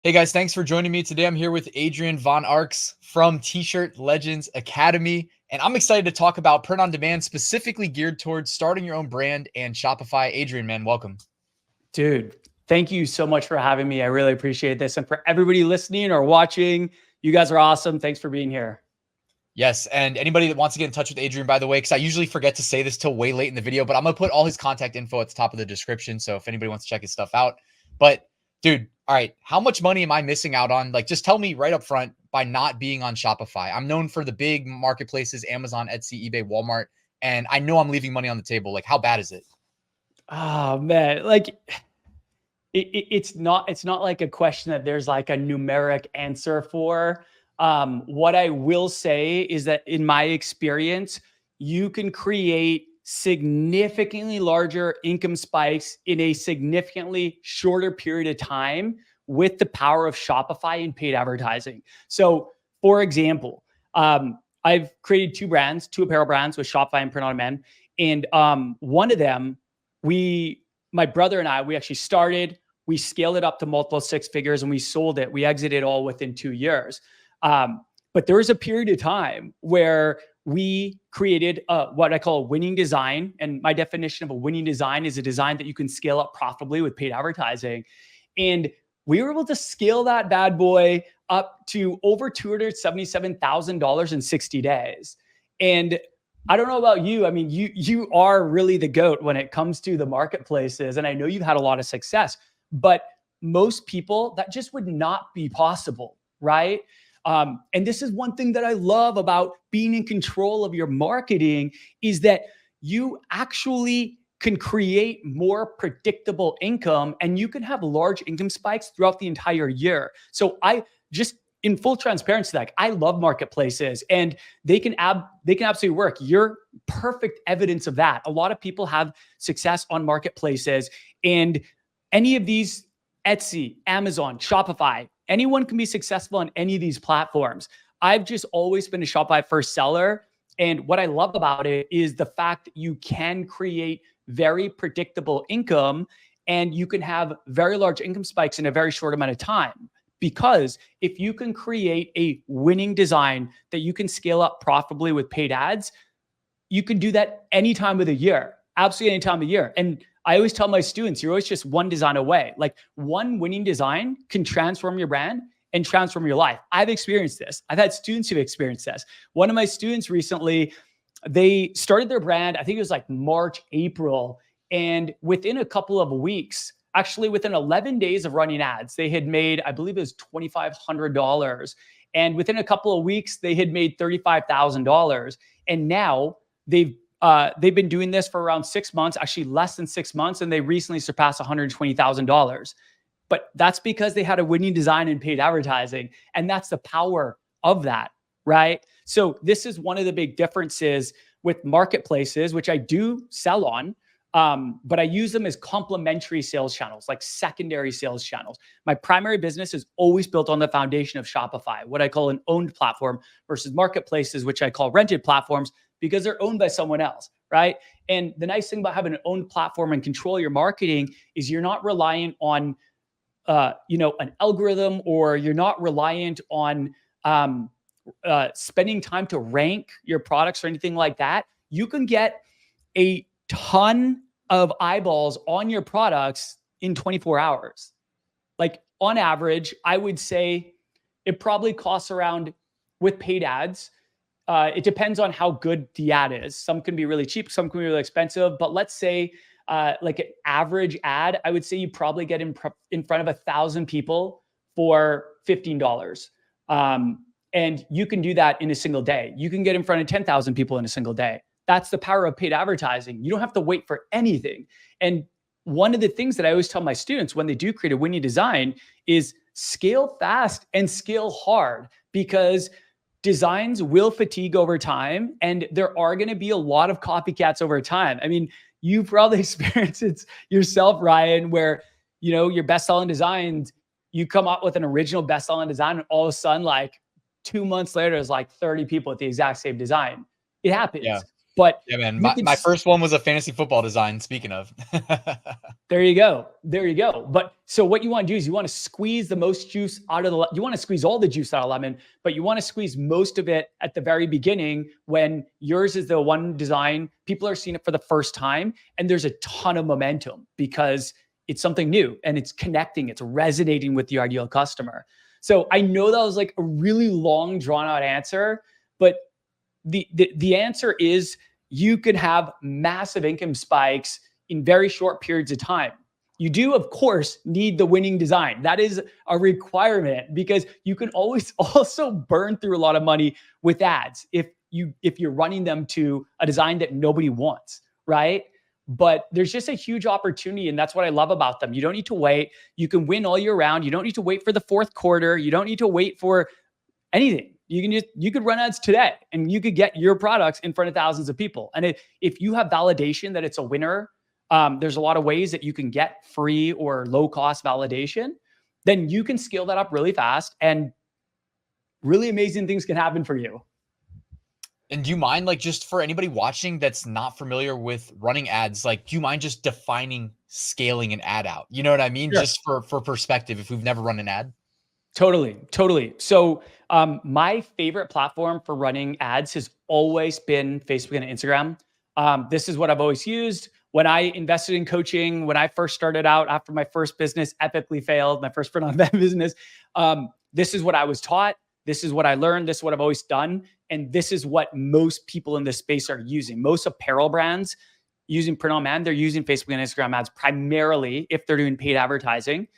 Hey guys, thanks for joining me today. I'm here with Adrian Vonarx from T-Shirt Legends Academy, and I'm excited to talk about print on demand, specifically geared towards starting your own brand and Shopify. Adrian, man, welcome. Dude, thank you so much for having me. I really appreciate this. And for everybody listening or watching, you guys are awesome. Thanks for being here. Yes, and anybody that wants to get in touch with Adrian, by the way, because I usually forget to say this till way late in the video, but I'm going to put all his contact info at the top of the description, so if anybody wants to check his stuff out. But dude, all right, how much money am I missing out on? Like, just tell me right up front by not being on Shopify. I'm known for the big marketplaces, Amazon, Etsy, eBay, Walmart, and I know I'm leaving money on the table. Like, how bad is it? Oh man, like it's not like a question that there's like a numeric answer for. What I will say is that in my experience, you can create significantly larger income spikes in a significantly shorter period of time with the power of Shopify and paid advertising. So, for example, I've created two apparel brands with Shopify and Print on Demand, and one of them, my brother and I, we actually started. We scaled it up to multiple six figures, and we sold it. We exited all within 2 years. But there was a period of time where we created what I call a winning design. And my definition of a winning design is a design that you can scale up profitably with paid advertising. And we were able to scale that bad boy up to over $277,000 in 60 days. And I don't know about you. I mean, you are really the GOAT when it comes to the marketplaces. And I know you've had a lot of success, but most people, that just would not be possible, right? And this is one thing that I love about being in control of your marketing is that you actually can create more predictable income and you can have large income spikes throughout the entire year. So I just, in full transparency, like I love marketplaces and they can absolutely work. You're perfect evidence of that. A lot of people have success on marketplaces, and any of these, Etsy, Amazon, Shopify, anyone can be successful on any of these platforms. I've just always been a Shopify first seller. And what I love about it is the fact that you can create very predictable income and you can have very large income spikes in a very short amount of time. Because if you can create a winning design that you can scale up profitably with paid ads, you can do that any time of the year, absolutely any time of the year. And I always tell my students, you're always just one design away. Like one winning design can transform your brand and transform your life. I've experienced this. I've had students who've experienced this. One of my students recently, they started their brand, I think it was like March, April. And within a couple of weeks, actually within 11 days of running ads, they had made, I believe it was $2,500. And within a couple of weeks, they had made $35,000. And now they've been doing this for around 6 months, actually less than 6 months, and they recently surpassed $120,000. But that's because they had a winning design and paid advertising, and that's the power of that, right? So this is one of the big differences with marketplaces, which I do sell on, but I use them as complementary sales channels, like secondary sales channels. My primary business is always built on the foundation of Shopify, what I call an owned platform, versus marketplaces, which I call rented platforms, because they're owned by someone else, right? And the nice thing about having an owned platform and control your marketing is you're not reliant on, an algorithm, or you're not reliant on spending time to rank your products or anything like that. You can get a ton of eyeballs on your products in 24 hours. Like on average, I would say it probably costs around, with paid ads, it depends on how good the ad is. Some can be really cheap, some can be really expensive. But let's say like an average ad, I would say you probably get in front of 1,000 people for $15. And you can do that in a single day. You can get in front of 10,000 people in a single day. That's the power of paid advertising. You don't have to wait for anything. And one of the things that I always tell my students when they do create a winning design is scale fast and scale hard, because designs will fatigue over time, and there are going to be a lot of copycats over time. I mean, you probably experienced it yourself, Ryan, where, your best-selling designs, you come up with an original best-selling design, and all of a sudden, like 2 months later, there's like 30 people with the exact same design. It happens. Yeah. But Yeah, man. you My first one was a fantasy football design, speaking of. there you go. There you go. But so what you want to do is you want to squeeze the most juice out of you want to squeeze all the juice out of lemon, but you want to squeeze most of it at the very beginning when yours is the one design. People are seeing it for the first time and there's a ton of momentum because it's something new and it's connecting, it's resonating with your ideal customer. So I know that was like a really long drawn out answer, but the answer is you could have massive income spikes in very short periods of time. You do, of course, need the winning design. That is a requirement because you can always also burn through a lot of money with ads if you're running them to a design that nobody wants, right? But there's just a huge opportunity, and that's what I love about them. You don't need to wait. You can win all year round. You don't need to wait for the fourth quarter. You don't need to wait for anything. You could run ads today and you could get your products in front of thousands of people. And if you have validation that it's a winner, there's a lot of ways that you can get free or low cost validation, then you can scale that up really fast and really amazing things can happen for you. And do you mind, like, just for anybody watching that's not familiar with running ads, like, do you mind just defining scaling an ad out? You know what I mean? Sure. Just for perspective, if we've never run an ad. Totally. So my favorite platform for running ads has always been Facebook and Instagram. This is what I've always used. When I invested in coaching, when I first started out after my first business epically failed, my first print-on-demand business, this is what I was taught. This is what I learned. This is what I've always done. And this is what most people in this space are using. Most apparel brands using print-on-demand, they're using Facebook and Instagram ads primarily if they're doing paid advertising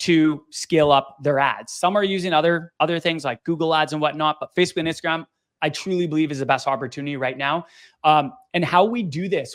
to scale up their ads. Some are using other things like Google ads and whatnot, but Facebook and Instagram, I truly believe is the best opportunity right now. And how we do this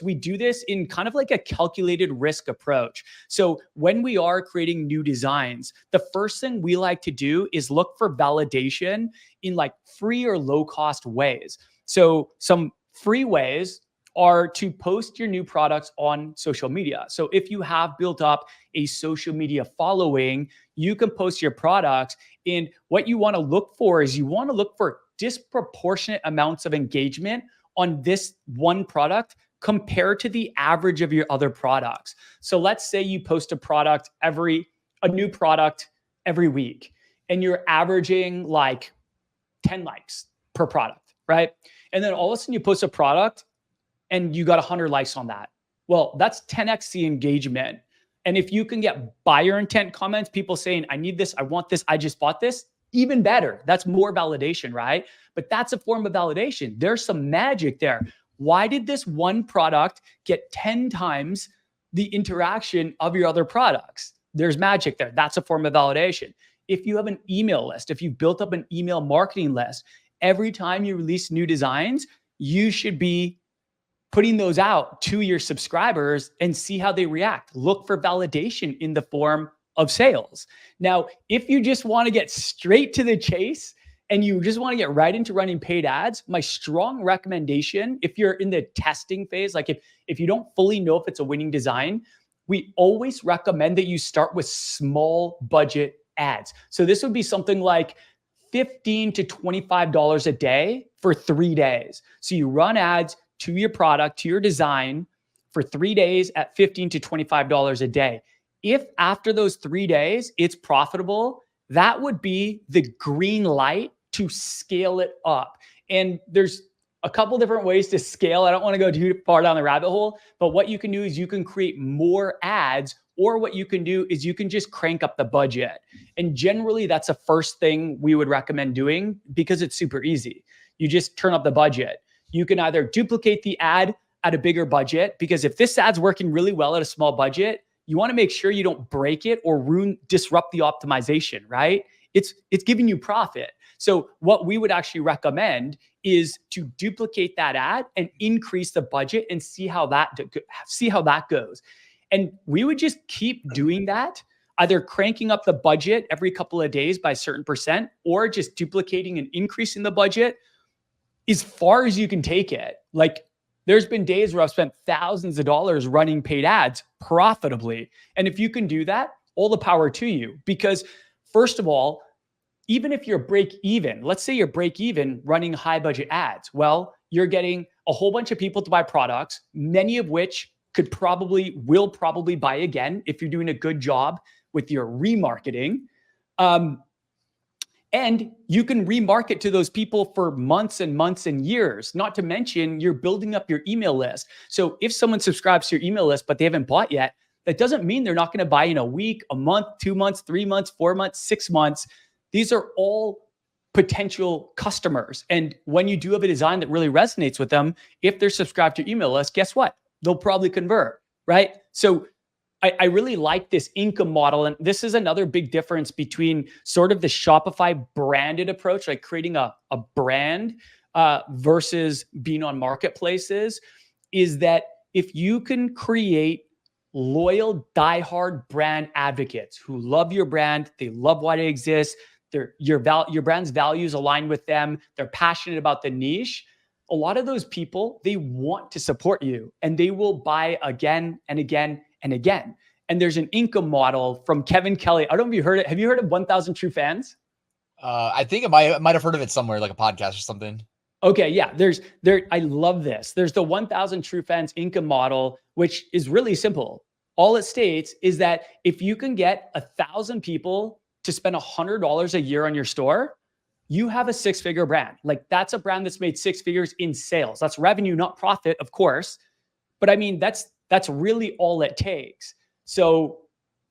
in kind of like a calculated risk approach. So when we are creating new designs, the first thing we like to do is look for validation in like free or low cost ways. So some free ways are to post your new products on social media. So if you have built up a social media following, you can post your products. And what you want to look for is you want to look for disproportionate amounts of engagement on this one product compared to the average of your other products. So let's say you post a new product every week and you're averaging like 10 likes per product, right? And then all of a sudden you post a product and you got 100 likes on that. Well, that's 10x the engagement. And if you can get buyer intent comments, people saying, I need this, I want this, I just bought this, even better. That's more validation, right? But that's a form of validation. There's some magic there. Why did this one product get 10 times the interaction of your other products? There's magic there. That's a form of validation. If you have an email list, if you've built up an email marketing list, every time you release new designs, you should be putting those out to your subscribers and see how they react. Look for validation in the form of sales. Now, if you just want to get straight to the chase and you just want to get right into running paid ads, my strong recommendation, if you're in the testing phase, like if you don't fully know if it's a winning design, we always recommend that you start with small budget ads. So this would be something like $15 to $25 a day for 3 days. So you run ads to your product, to your design for 3 days at $15 to $25 a day. If after those 3 days, it's profitable, that would be the green light to scale it up. And there's a couple different ways to scale. I don't want to go too far down the rabbit hole, but what you can do is you can create more ads, or what you can do is you can just crank up the budget. And generally that's the first thing we would recommend doing because it's super easy. You just turn up the budget. You can either duplicate the ad at a bigger budget, because if this ad's working really well at a small budget, you want to make sure you don't break it or disrupt the optimization, right? It's giving you profit. So what we would actually recommend is to duplicate that ad and increase the budget and see how that goes. And we would just keep doing that, either cranking up the budget every couple of days by a certain percent, or just duplicating and increasing the budget as far as you can take it. Like, there's been days where I've spent thousands of dollars running paid ads profitably. And if you can do that, all the power to you. Because first of all, even if you're break even, let's say you're break even running high budget ads, well, you're getting a whole bunch of people to buy products, many of which will probably buy again if you're doing a good job with your remarketing. And you can remarket to those people for months and months and years, not to mention you're building up your email list. So if someone subscribes to your email list, but they haven't bought yet, that doesn't mean they're not going to buy in a week, a month, 2 months, 3 months, 4 months, 6 months. These are all potential customers. And when you do have a design that really resonates with them, if they're subscribed to your email list, guess what? They'll probably convert, right? So I really like this income model. And this is another big difference between sort of the Shopify branded approach, like creating a brand versus being on marketplaces, is that if you can create loyal, diehard brand advocates who love your brand, they love why it exists, your brand's values align with them, they're passionate about the niche, a lot of those people, they want to support you and they will buy again and again and again. And there's an income model from Kevin Kelly. I don't know if you heard it. Have you heard of 1,000 True Fans? I think I might have heard of it somewhere, like a podcast or something. Okay, yeah. I love this. There's the 1,000 True Fans income model, which is really simple. All it states is that if you can get 1,000 people to spend $100 a year on your store, you have a 6-figure brand. Like that's a brand that's made 6 figures in sales. That's revenue, not profit, of course. But I mean, that's really all it takes. So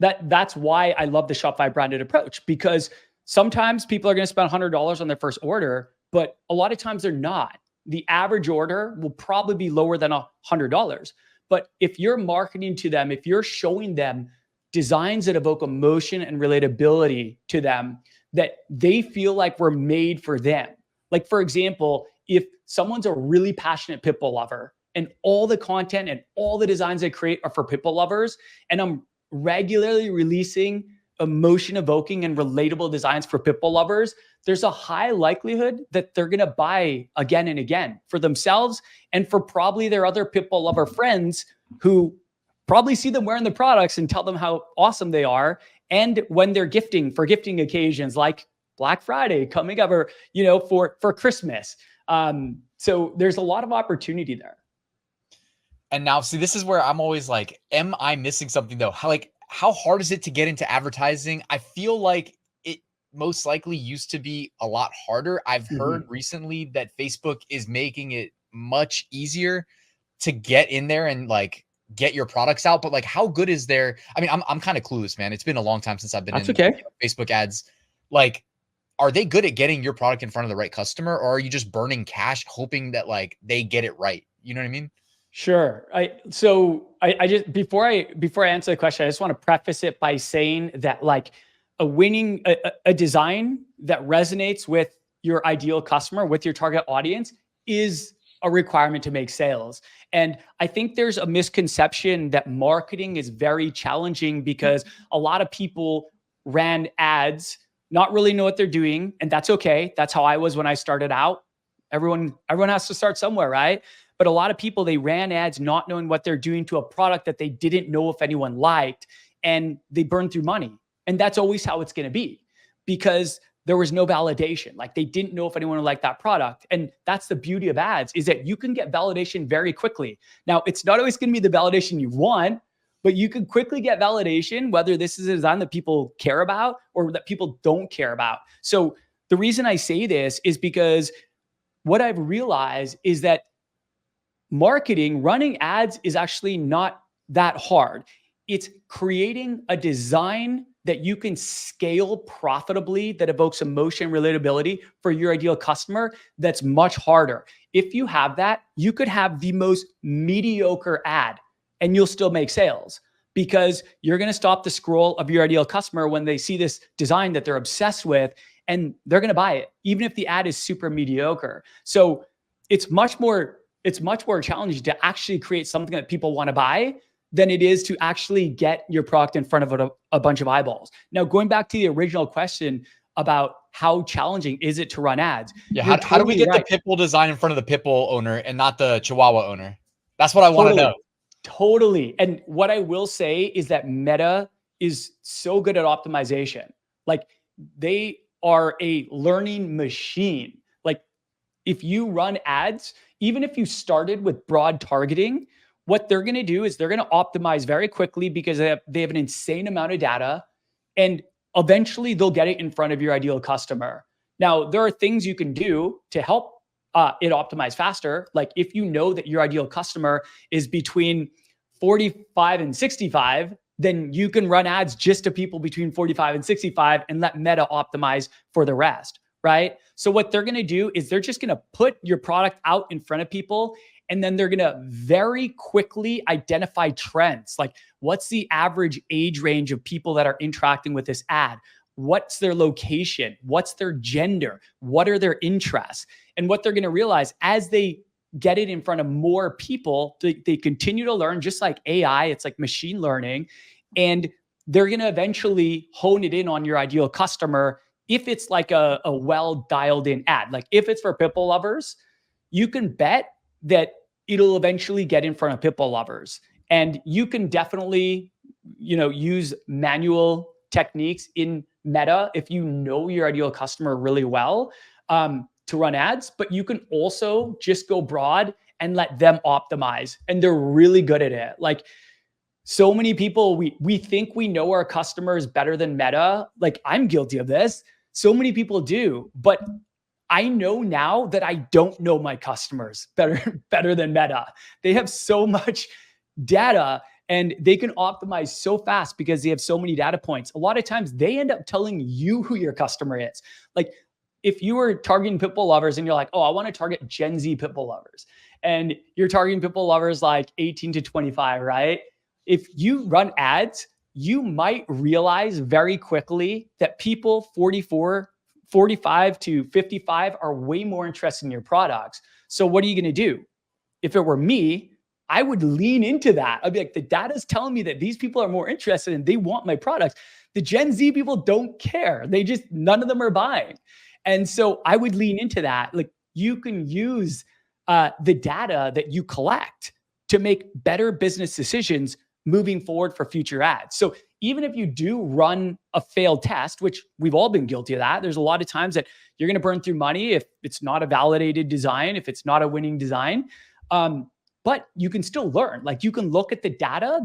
that's why I love the Shopify branded approach, because sometimes people are going to spend $100 on their first order, but a lot of times they're not. The average order will probably be lower than $100. But if you're marketing to them, if you're showing them designs that evoke emotion and relatability to them, that they feel like were made for them. Like, for example, if someone's a really passionate Pitbull lover and all the content and all the designs they create are for Pitbull lovers, and I'm regularly releasing emotion evoking and relatable designs for Pitbull lovers, there's a high likelihood that they're going to buy again and again for themselves and for probably their other Pitbull lover friends who probably see them wearing the products and tell them how awesome they are. And when they're gifting for gifting occasions like Black Friday coming up, or, for Christmas. So there's a lot of opportunity there. And now, see, this is where I'm always like, am I missing something though? How hard is it to get into advertising? I feel like it most likely used to be a lot harder. I've heard recently that Facebook is making it much easier to get in there and like get your products out. But like, how good is there? I mean, I'm kind of clueless, man. It's been a long time since I've been in Facebook ads. Like, are they good at getting your product in front of the right customer, or are you just burning cash hoping that like they get it right? You know what I mean? Sure. I just, before I answer the question, I just want to preface it by saying that like a design that resonates with your ideal customer, with your target audience, is a requirement to make sales. And I think there's a misconception that marketing is very challenging because a lot of people ran ads, not really know what they're doing. And that's okay. That's how I was when I started out. Everyone has to start somewhere, right? But a lot of people, they ran ads not knowing what they're doing to a product that they didn't know if anyone liked, and they burned through money. And that's always how it's going to be, because there was no validation. Like they didn't know if anyone would like that product. And that's the beauty of ads, is that you can get validation very quickly. Now, it's not always going to be the validation you want, but you can quickly get validation, whether this is a design that people care about or that people don't care about. So the reason I say this is because what I've realized is that running ads is actually not that hard. It's creating a design that you can scale profitably, that evokes emotion, relatability for your ideal customer. That's much harder. If you have that, you could have the most mediocre ad and you'll still make sales, because you're going to stop the scroll of your ideal customer when they see this design that they're obsessed with, and they're going to buy it, even if the ad is super mediocre. So it's much more challenging to actually create something that people want to buy than it is to actually get your product in front of a bunch of eyeballs. Now, going back to the original question about how challenging is it to run ads? Yeah, how do we get the Pitbull design in front of the Pitbull owner and not the Chihuahua owner? That's what I want to know. Totally. And what I will say is that Meta is so good at optimization. Like, they are a learning machine. Like, if you run ads, even if you started with broad targeting, what they're going to do is they're going to optimize very quickly because they have an insane amount of data, and eventually they'll get it in front of your ideal customer. Now, there are things you can do to help it optimize faster. Like if you know that your ideal customer is between 45 and 65, then you can run ads just to people between 45 and 65 and let Meta optimize for the rest, right? So what they're going to do is they're just going to put your product out in front of people, and then they're going to very quickly identify trends. Like, what's the average age range of people that are interacting with this ad? What's their location? What's their gender? What are their interests? And what they're going to realize as they get it in front of more people, they continue to learn, just like AI. It's like machine learning. And they're going to eventually hone it in on your ideal customer if it's like a well dialed in ad. Like if it's for Pitbull lovers, you can bet that it'll eventually get in front of Pitbull lovers. And you can definitely, use manual techniques in Meta if you know your ideal customer really well, to run ads, but you can also just go broad and let them optimize. And they're really good at it. Like, so many people, we think we know our customers better than Meta. Like, I'm guilty of this. So many people do, but I know now that I don't know my customers better than Meta. They have so much data and they can optimize so fast because they have so many data points. A lot of times they end up telling you who your customer is. Like, if you were targeting Pitbull lovers and you're like, oh, I want to target Gen Z Pitbull lovers, and you're targeting Pitbull lovers like 18 to 25, right? If you run ads, you might realize very quickly that people 45 to 55 are way more interested in your products. So what are you going to do? If it were me, I would lean into that. I'd be like, the data's telling me that these people are more interested and they want my products. The Gen Z people don't care. None of them are buying. And so I would lean into that. Like, you can use the data that you collect to make better business decisions moving forward for future ads. So even if you do run a failed test, which we've all been guilty of that, there's a lot of times that you're going to burn through money if it's not a validated design, if it's not a winning design. But you can still learn. Like, you can look at the data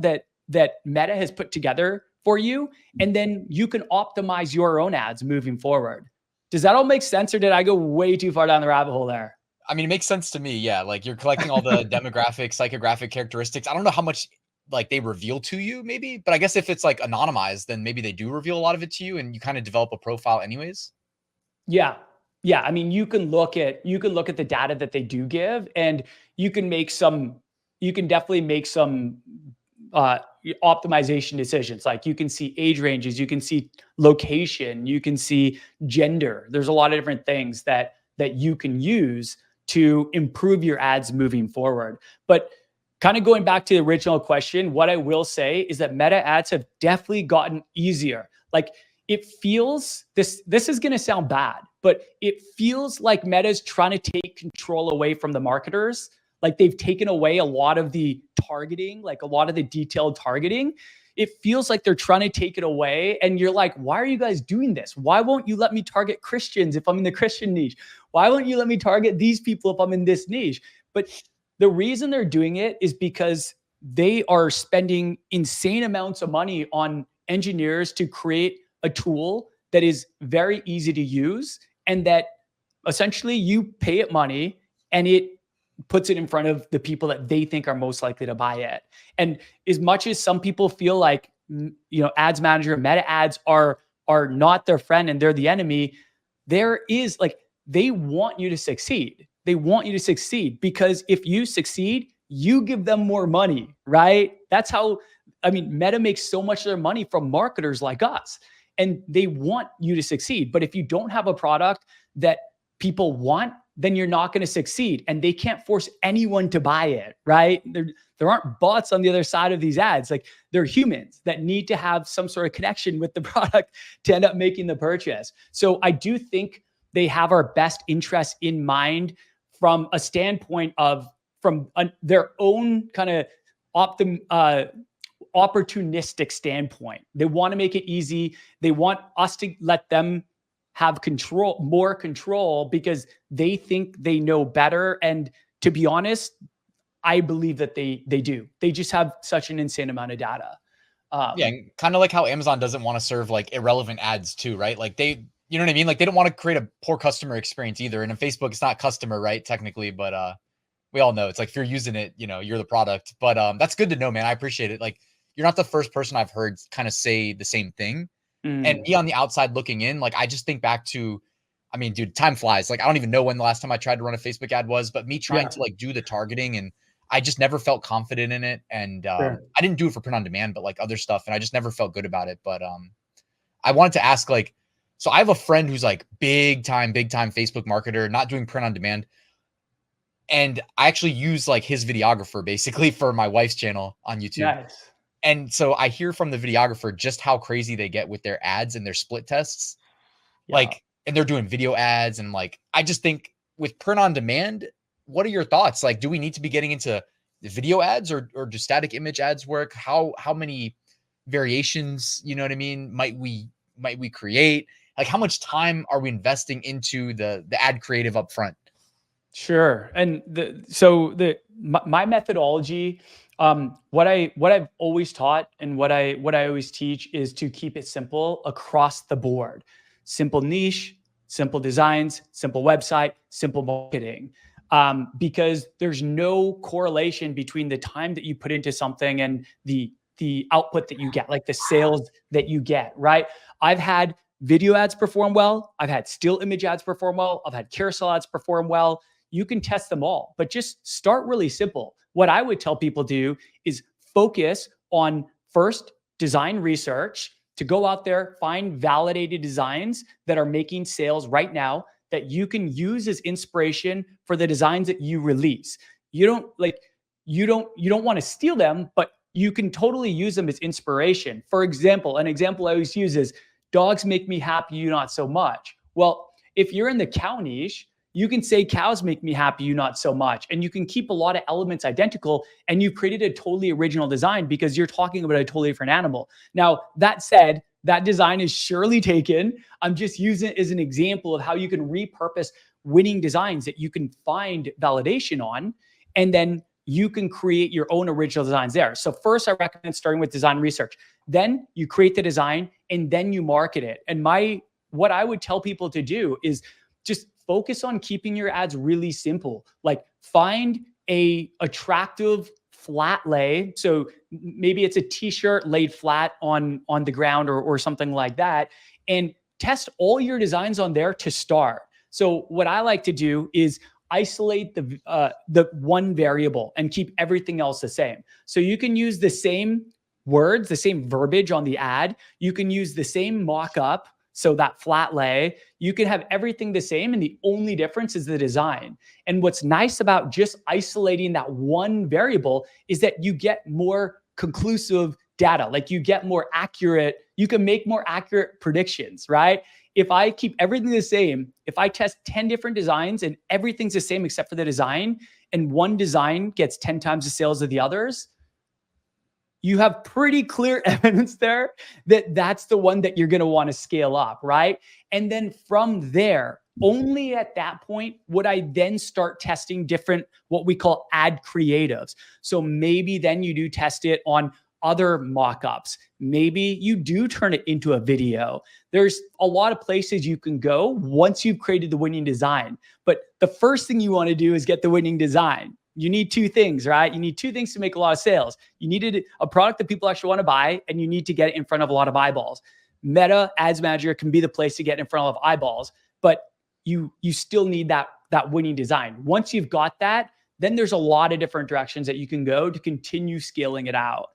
that Meta has put together for you, and then you can optimize your own ads moving forward. Does that all make sense, or did I go way too far down the rabbit hole there? I mean, it makes sense to me. Yeah. Like, you're collecting all the demographic, psychographic characteristics. I don't know how much like they reveal to you maybe, but I guess if it's like anonymized, then maybe they do reveal a lot of it to you and you kind of develop a profile anyways. Yeah. Yeah. I mean, you can look at the data that they do give, and you can definitely make some optimization decisions. Like, you can see age ranges, you can see location, you can see gender. There's a lot of different things that you can use to improve your ads moving forward. But kind of going back to the original question, what I will say is that Meta ads have definitely gotten easier. Like, it feels, this is going to sound bad, but it feels like Meta's trying to take control away from the marketers. Like, they've taken away a lot of the targeting, like a lot of the detailed targeting. It feels like they're trying to take it away. And you're like, why are you guys doing this? Why won't you let me target Christians if I'm in the Christian niche? Why won't you let me target these people if I'm in this niche? But the reason they're doing it is because they are spending insane amounts of money on engineers to create a tool that is very easy to use, and that essentially you pay it money and it puts it in front of the people that they think are most likely to buy it. And as much as some people feel like, ads manager, Meta ads are not their friend and they're the enemy, there is, like, they want you to succeed. They want you to succeed because if you succeed, you give them more money, right? That's how, Meta makes so much of their money from marketers like us, and they want you to succeed. But if you don't have a product that people want, then you're not going to succeed, and they can't force anyone to buy it, right? There aren't bots on the other side of these ads. Like, they're humans that need to have some sort of connection with the product to end up making the purchase. So I do think they have our best interests in mind from a standpoint of, their own kind of opportunistic standpoint. They want to make it easy. They want us to let them have more control because they think they know better. And to be honest, I believe that they do. They just have such an insane amount of data. Yeah, and kind of like how Amazon doesn't want to serve like irrelevant ads too, right? Like they, you know what I mean? Like they don't want to create a poor customer experience either. And in Facebook, it's not customer, right? Technically, but we all know it's like if you're using it, you know, you're the product. But that's good to know, man. I appreciate it. Like you're not the first person I've heard kind of say the same thing. And me on the outside looking in, like I just think back to, I mean, dude, time flies. Like I don't even know when the last time I tried to run a Facebook ad was, but me trying to like do the targeting, and I just never felt confident in it. And I didn't do it for print on demand, but like other stuff, and I just never felt good about it. But I wanted to ask, like, so I have a friend who's like big time Facebook marketer, not doing print on demand. And I actually use like his videographer basically for my wife's channel on YouTube. Nice. And so I hear from the videographer just how crazy they get with their ads and their split tests. Yeah. Like, and they're doing video ads. And like, I just think with print on demand, what are your thoughts? Like, do we need to be getting into the video ads, or do static image ads work? How many variations, you know what I mean, might we create? Like, how much time are we investing into the ad creative up front? Sure. And my methodology, what I've always taught and what I always teach is to keep it simple across the board. Simple niche, simple designs, simple website, simple marketing. Because there's no correlation between the time that you put into something and the output that you get, like the sales that you get, right? I've had video ads perform well. I've had still image ads perform well. I've had carousel ads perform well. You can test them all, but just start really simple. What I would tell people do is focus on first design research, to go out there, find validated designs that are making sales right now that you can use as inspiration for the designs that you release. You don't want to steal them, but you can totally use them as inspiration. For example, an example I always use is dogs make me happy, you not so much. Well, if you're in the cow niche, you can say cows make me happy, you not so much. And you can keep a lot of elements identical, and you've created a totally original design because you're talking about a totally different animal. Now, that said, that design is surely taken. I'm just using it as an example of how you can repurpose winning designs that you can find validation on, and then you can create your own original designs there. So first, I recommend starting with design research. Then you create the design, and then you market it. And what I would tell people to do is just focus on keeping your ads really simple. Like find a attractive flat lay. So maybe it's a t-shirt laid flat on the ground or something like that, and test all your designs on there to start. So what I like to do is isolate the one variable and keep everything else the same. So you can use the same words, the same verbiage on the ad. You can use the same mock-up, so that flat lay. You can have everything the same, and the only difference is the design. And what's nice about just isolating that one variable is that you get more conclusive data. Like you get more accurate, you can make more accurate predictions, right? If I keep everything the same, if I test 10 different designs and everything's the same except for the design, and one design gets 10 times the sales of the others, you have pretty clear evidence there that that's the one that you're going to want to scale up, right? And then from there, only at that point would I then start testing different, what we call ad creatives. So maybe then you do test it on other mock-ups. Maybe you do turn it into a video. There's a lot of places you can go once you've created the winning design. But the first thing you want to do is get the winning design. You need two things, right? You need two things to make a lot of sales. You needed a product that people actually want to buy, and you need to get it in front of a lot of eyeballs. Meta Ads Manager can be the place to get in front of eyeballs, but you still need that winning design. Once you've got that, then there's a lot of different directions that you can go to continue scaling it out.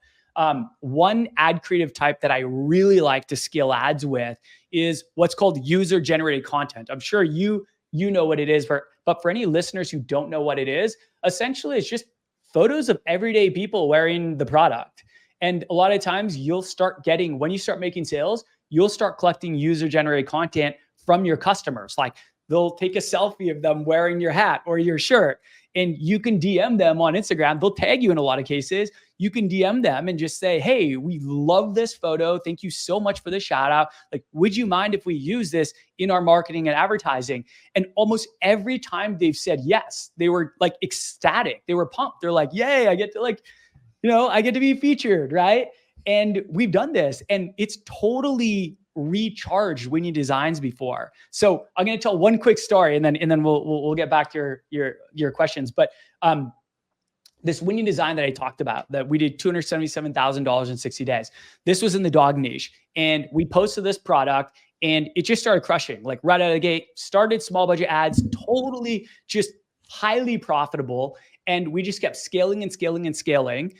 One ad creative type that I really like to scale ads with is what's called user-generated content. I'm sure you know what it is, but for any listeners who don't know what it is, essentially it's just photos of everyday people wearing the product. And a lot of times you'll start getting, when you start making sales, you'll start collecting user-generated content from your customers. Like they'll take a selfie of them wearing your hat or your shirt, and you can DM them on Instagram. They'll tag you in a lot of cases. you can DM them and just say, hey, we love this photo. Thank you so much for the shout out. Like, would you mind if we use this in our marketing and advertising? And almost every time they've said yes, they were like ecstatic. They were pumped. They're like, yay, I get to like, I get to be featured, right? And we've done this, and it's totally recharged Winning Designs before. So I'm going to tell one quick story, and then we'll get back to your questions. But this Winning Design that I talked about, that we did $277,000 in 60 days. This was in the dog niche, and we posted this product, and it just started crushing. Like right out of the gate, started small budget ads, totally just highly profitable, and we just kept scaling and scaling and scaling.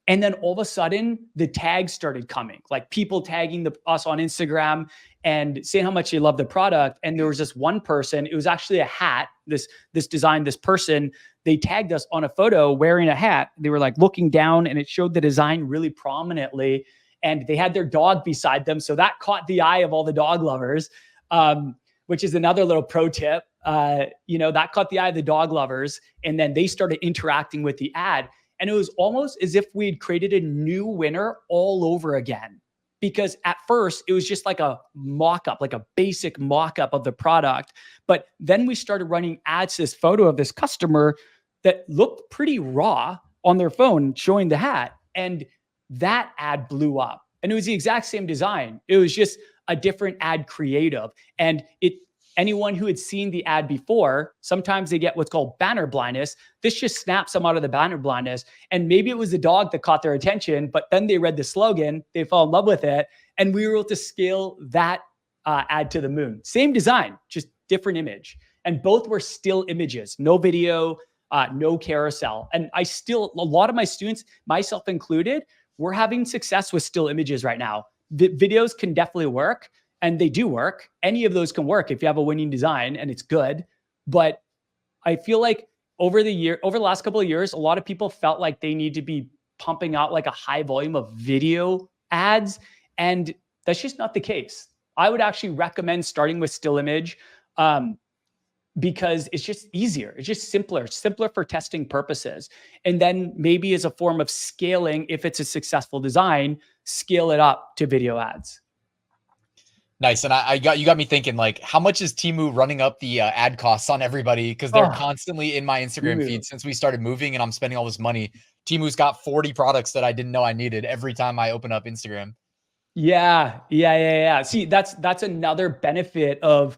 And then all of a sudden, the tags started coming, like people tagging us on Instagram and saying how much they love the product. And there was this one person, it was actually a hat, this design, this person, they tagged us on a photo wearing a hat. They were like looking down, and it showed the design really prominently. And they had their dog beside them. So that caught the eye of all the dog lovers, which is another little pro tip. That caught the eye of the dog lovers. And then they started interacting with the ad. And it was almost as if we'd created a new winner all over again. Because at first it was just like a mock-up, like a basic mock-up of the product. But then we started running ads to this photo of this customer that looked pretty raw on their phone showing the hat. And that ad blew up. And it was the exact same design. It was just a different ad creative. And anyone who had seen the ad before, sometimes they get what's called banner blindness. This just snaps them out of the banner blindness. And maybe it was the dog that caught their attention, but then they read the slogan, they fell in love with it. And we were able to scale that ad to the moon. Same design, just different image. And both were still images, no video, no carousel. And a lot of my students, myself included, we're having success with still images right now. Videos can definitely work. And they do work. Any of those can work if you have a winning design and it's good. But I feel like over the last couple of years, a lot of people felt like they need to be pumping out like a high volume of video ads. And that's just not the case. I would actually recommend starting with still image because it's just easier. It's just simpler for testing purposes. And then maybe as a form of scaling, if it's a successful design, scale it up to video ads. Nice. And you got me thinking, like, how much is Temu running up the ad costs on everybody? Because they're constantly in my Instagram feed since we started moving, and I'm spending all this money. Temu's got 40 products that I didn't know I needed every time I open up Instagram. Yeah. See, that's another benefit of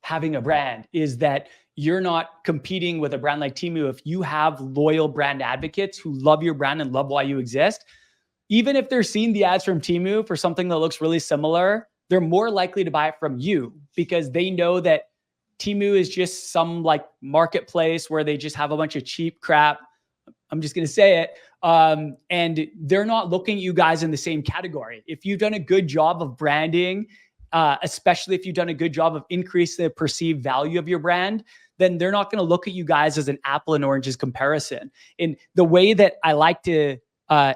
having a brand, is that you're not competing with a brand like Temu. If you have loyal brand advocates who love your brand and love why you exist, even if they're seeing the ads from Temu for something that looks really similar, they're more likely to buy it from you because they know that Temu is just some like marketplace where they just have a bunch of cheap crap. I'm just going to say it. And they're not looking at you guys in the same category. If you've done a good job of branding, especially if you've done a good job of increasing the perceived value of your brand, then they're not going to look at you guys as an apple and oranges comparison. And the way that I like to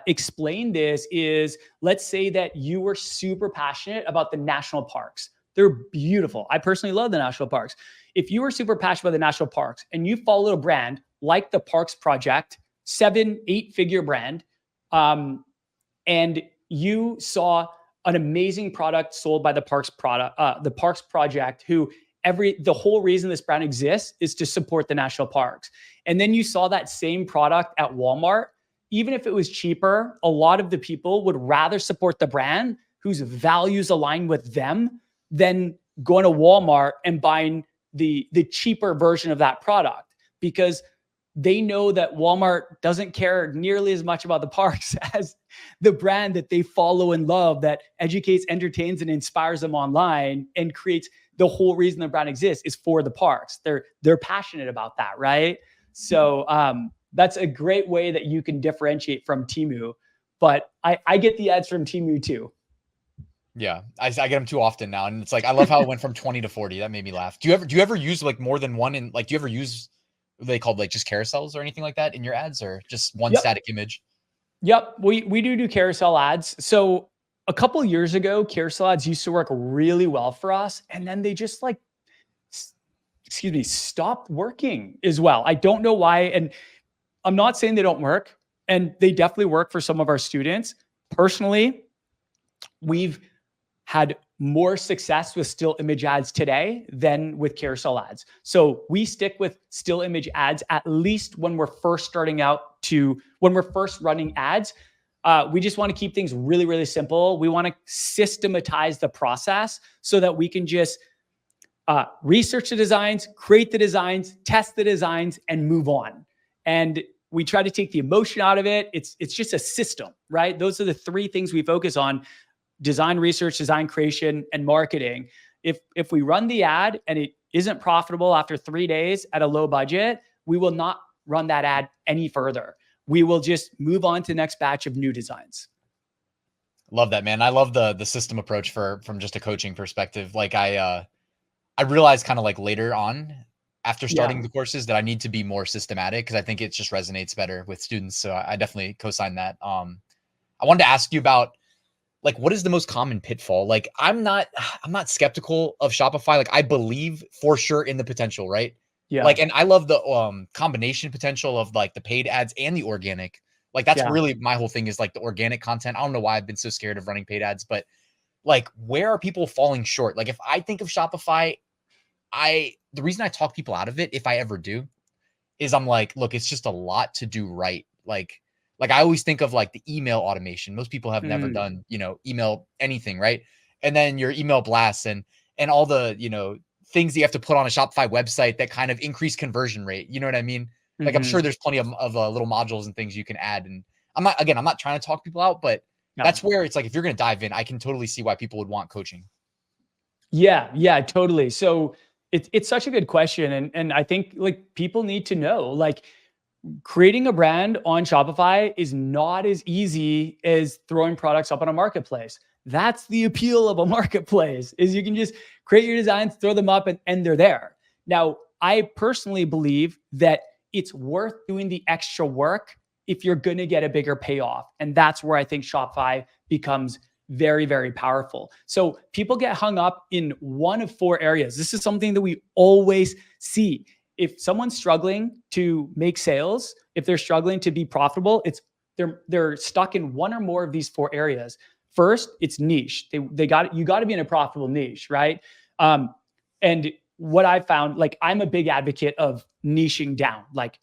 explain this is, let's say that you were super passionate about the national parks. They're beautiful. I personally love the national parks. If you were super passionate about the national parks and you followed a brand like the Parks Project, 7-8 figure brand, and you saw an amazing product sold by the Parks Project, who the whole reason this brand exists is to support the national parks. And then you saw that same product at Walmart. Even if it was cheaper, a lot of the people would rather support the brand whose values align with them than going to Walmart and buying the cheaper version of that product, because they know that Walmart doesn't care nearly as much about the parks as the brand that they follow and love, that educates, entertains, and inspires them online and creates the whole reason the brand exists is for the parks. They're passionate about that, right? So that's a great way that you can differentiate from Temu. But I get the ads from Temu too. Yeah, I get them too often now, and it's like I love how it went from 20 to 40. That made me laugh. Do you ever use like more than one? And like, do you ever use what they called like just carousels or anything like that in your ads, or just one static image? Yep, we do carousel ads. So a couple of years ago, carousel ads used to work really well for us, and then they just like, stopped working as well. I don't know why, and I'm not saying they don't work. And they definitely work for some of our students. Personally, we've had more success with still image ads today than with carousel ads. So we stick with still image ads, at least when we're first when we're first running ads. We just want to keep things really, really simple. We want to systematize the process so that we can just research the designs, create the designs, test the designs, and move on. And we try to take the emotion out of it. It's just a system, right? Those are the three things we focus on: design research, design creation, and marketing. If we run the ad and it isn't profitable after 3 days at a low budget, we will not run that ad any further. We will just move on to the next batch of new designs. Love that, man. I love the system approach from just a coaching perspective. Like I realized kind of like later on after starting the courses that I need to be more systematic, because I think it just resonates better with students. So I definitely co-sign that. I wanted to ask you about, like, what is the most common pitfall? Like, I'm not skeptical of Shopify. Like, I believe for sure in the potential, right? Yeah. Like, and I love the combination potential of like the paid ads and the organic. Like, that's really my whole thing, is like the organic content. I don't know why I've been so scared of running paid ads, but like, where are people falling short? Like, if I think of Shopify, the reason I talk people out of it, if I ever do, is I'm like, look, it's just a lot to do right. Like I always think of like the email automation. Most people have never done, email anything, right? And then your email blasts and all the, things that you have to put on a Shopify website that kind of increase conversion rate. You know what I mean? Like, I'm sure there's plenty of little modules and things you can add. And I'm not trying to talk people out, but that's where it's like, if you're going to dive in, I can totally see why people would want coaching. Yeah, totally. So it's such a good question. And I think like people need to know, like, creating a brand on Shopify is not as easy as throwing products up on a marketplace. That's the appeal of a marketplace, is you can just create your designs, throw them up, and they're there. Now, I personally believe that it's worth doing the extra work if you're going to get a bigger payoff. And that's where I think Shopify becomes very, very powerful. So people get hung up in one of 4 areas. This is something that we always see. If someone's struggling to make sales, if they're struggling to be profitable, they're stuck in one or more of these 4 areas. First, it's niche. You got to be in a profitable niche, right? And what I found, like, I'm a big advocate of niching down. Like,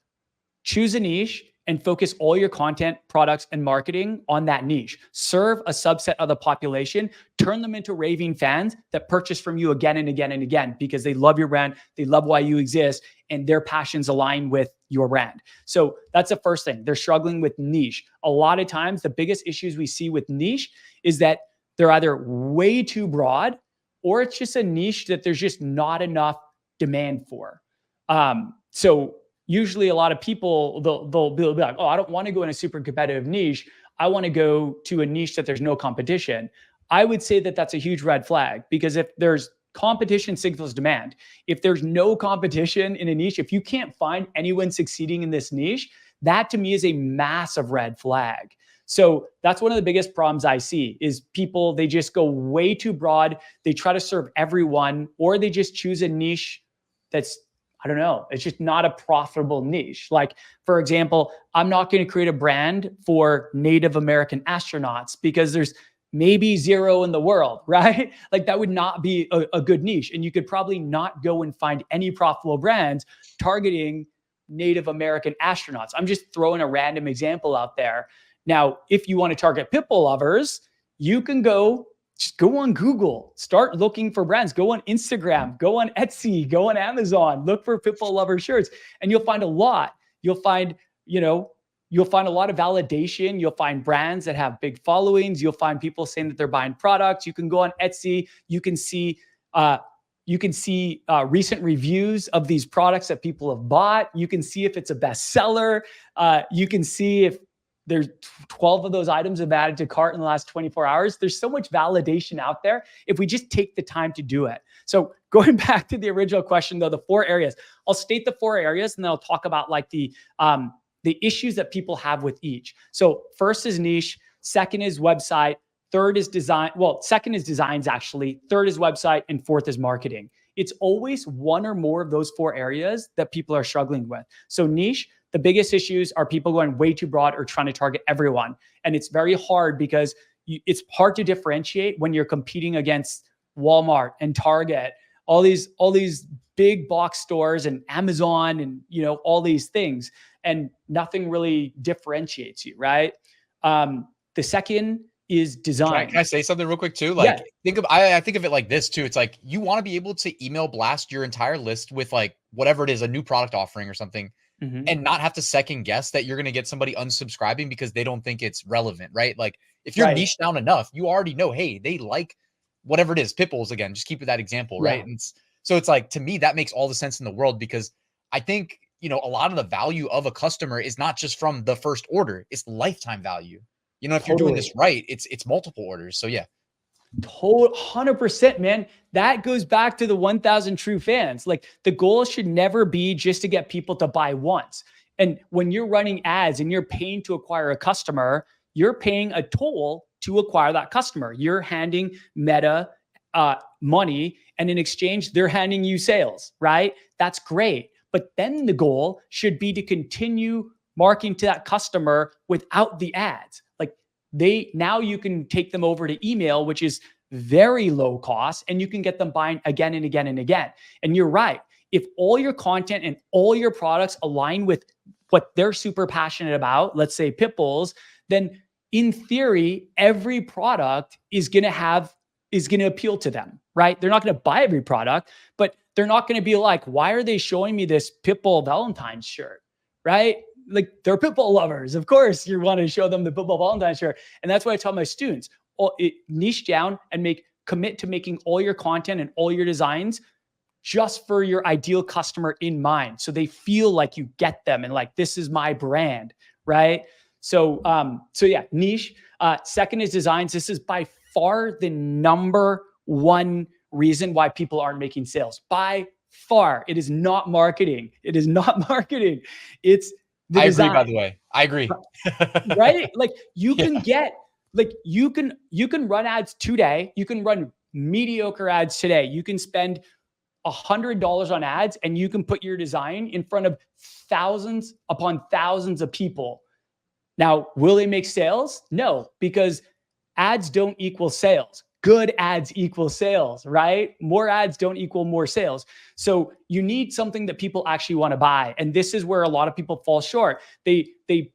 choose a niche and focus all your content, products, and marketing on that niche. Serve a subset of the population, turn them into raving fans that purchase from you again and again and again, because they love your brand, they love why you exist, and their passions align with your brand. So that's the first thing. They're struggling with niche. A lot of times, the biggest issues we see with niche is that they're either way too broad, or it's just a niche that there's just not enough demand for. So usually a lot of people, they'll be like, oh, I don't want to go in a super competitive niche. I want to go to a niche that there's no competition. I would say that that's a huge red flag, because if there's competition, signals demand. If there's no competition in a niche, if you can't find anyone succeeding in this niche, that to me is a massive red flag. So that's one of the biggest problems I see, is people, they just go way too broad. They try to serve everyone, or they just choose a niche that's, I don't know, it's just not a profitable niche. Like, for example, I'm not going to create a brand for Native American astronauts because there's maybe 0 in the world, right? Like, that would not be a good niche. And you could probably not go and find any profitable brands targeting Native American astronauts. I'm just throwing a random example out there. Now, if you want to target pitbull lovers, you can just go on Google, start looking for brands, go on Instagram, go on Etsy, go on Amazon, look for pitbull lover shirts, and you'll find a lot. You'll find a lot of validation. You'll find brands that have big followings. You'll find people saying that they're buying products. You can go on Etsy. You can see recent reviews of these products that people have bought. You can see if it's a bestseller. You can see if there's 12 of those items have added to cart in the last 24 hours. There's so much validation out there if we just take the time to do it. So going back to the original question, though, the 4 areas, I'll state the 4 areas and then I'll talk about like the issues that people have with each. So first is niche, second is website, third is design. Well, second is designs actually, third is website, and fourth is marketing. It's always one or more of those 4 areas that people are struggling with. So niche, The biggest issues are people going way too broad or trying to target everyone. And it's very hard because it's hard to differentiate when you're competing against Walmart and Target, all these big box stores and Amazon and, all these things, and nothing really differentiates you, right? The second is design. Can I say something real quick too? Like, I think of it like this too. It's like, you want to be able to email blast your entire list with like whatever it is, a new product offering or something, and not have to second guess that you're going to get somebody unsubscribing because they don't think it's relevant, right? Like, if you're niche down enough, you already know, hey, they like whatever it is, Pipples again, just keep it that example, right? And so it's like, to me, that makes all the sense in the world, because I think, a lot of the value of a customer is not just from the first order, it's lifetime value. If you're doing this right, it's multiple orders. So yeah. 100%, man. That goes back to the 1,000 true fans. Like, the goal should never be just to get people to buy once. And when you're running ads and you're paying to acquire a customer, you're paying a toll to acquire that customer. You're handing Meta money, and in exchange, they're handing you sales, right? That's great. But then the goal should be to continue marketing to that customer without the ads. Like, now you can take them over to email, which is very low cost, and you can get them buying again and again and again. And you're right. If all your content and all your products align with what they're super passionate about, let's say Pipples, then in theory, every product is going to appeal to them, right? They're not going to buy every product, but they're not going to be like, why are they showing me this Pitbull Valentine's shirt, right? Like, they're Pitbull lovers. Of course, you want to show them the Pitbull Valentine's shirt. And that's why I tell my students, niche down and commit to making all your content and all your designs just for your ideal customer in mind. So they feel like you get them and like, this is my brand, right? So yeah, niche. Second is designs. This is by far the number one reason why people aren't making sales. By far. It is not marketing. It's the design. Agree, by the way. I agree. Right? Like, you can get, like, you can run ads today. You can run mediocre ads today. You can spend $100 on ads, and you can put your design in front of thousands upon thousands of people. Now, will they make sales? No, because ads don't equal sales. Good ads equal sales, right? More ads don't equal more sales. So you need something that people actually want to buy. And this is where a lot of people fall short. They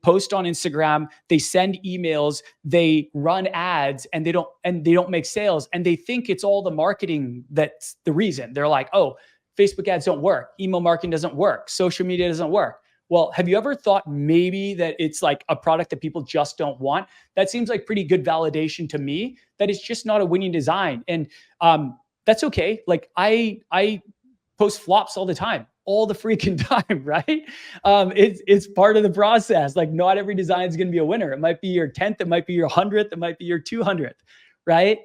post on Instagram, they send emails, they run ads, and they don't make sales. And they think it's all the marketing that's the reason. They're like, oh, Facebook ads don't work. Email marketing doesn't work. Social media doesn't work. Well, have you ever thought maybe that it's like a product that people just don't want? That seems like pretty good validation to me that it's just not a winning design. And that's okay. Like, I post flops all the time, all the freaking time, right? It's part of the process. Like, not every design is going to be a winner. It might be your 10th, it might be your 100th, it might be your 200th, right?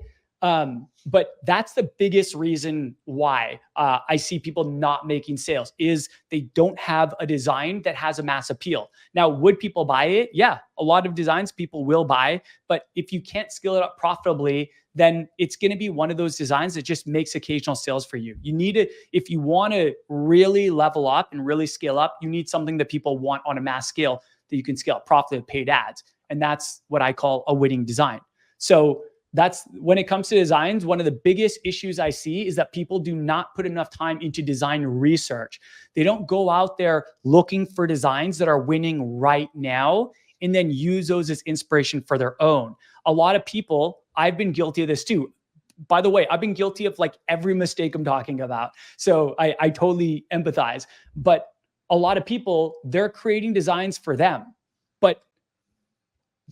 But that's the biggest reason why I see people not making sales, is they don't have a design that has a mass appeal. Now, would people buy it? Yeah, a lot of designs people will buy, but if you can't scale it up profitably, then it's going to be one of those designs that just makes occasional sales for you. You need it. If you want to really level up and really scale up, you need something that people want on a mass scale that you can scale up profitably with paid ads. And that's what I call a winning design. So that's when it comes to designs, one of the biggest issues I see is that people do not put enough time into design research. They don't go out there looking for designs that are winning right now and then use those as inspiration for their own. A lot of people, I've been guilty of this too. By the way, I've been guilty of like every mistake I'm talking about. So I totally empathize. But a lot of people, they're creating designs for them. But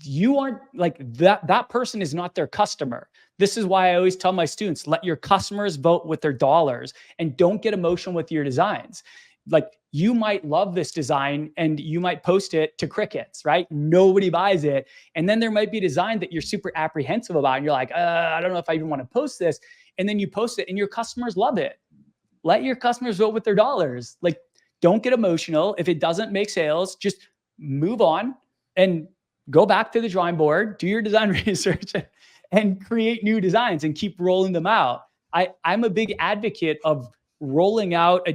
you aren't like that person is not their customer. This is why I always tell my students, let your customers vote with their dollars and don't get emotional with your designs. Like, you might love this design and you might post it to crickets, right? Nobody buys it. And then there might be a design that you're super apprehensive about. And you're like, I don't know if I even want to post this. And then you post it and your customers love it. Let your customers vote with their dollars. Like, don't get emotional. If it doesn't make sales, just move on and go back to the drawing board, do your design research, and create new designs and keep rolling them out. I'm a big advocate of rolling out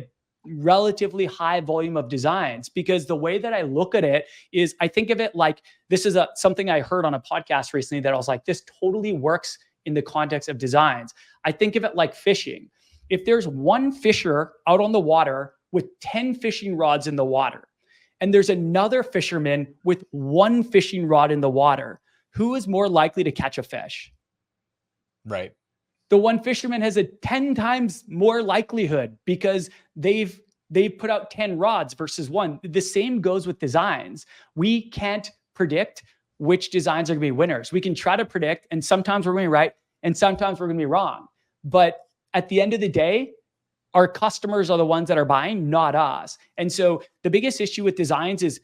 relatively high volume of designs, because the way that I look at it is I think of it like, this is something I heard on a podcast recently that I was like, this totally works in the context of designs. I think of it like fishing. If there's one fisher out on the water with 10 fishing rods in the water, and there's another fisherman with one fishing rod in the water, who is more likely to catch a fish? Right. The one fisherman has a 10 times more likelihood because they've put out 10 rods versus one. The same goes with designs. We can't predict which designs are going to be winners. We can try to predict, and sometimes we're going to be right, and sometimes we're going to be wrong. But at the end of the day, our customers are the ones that are buying, not us. And so the biggest issue with designs is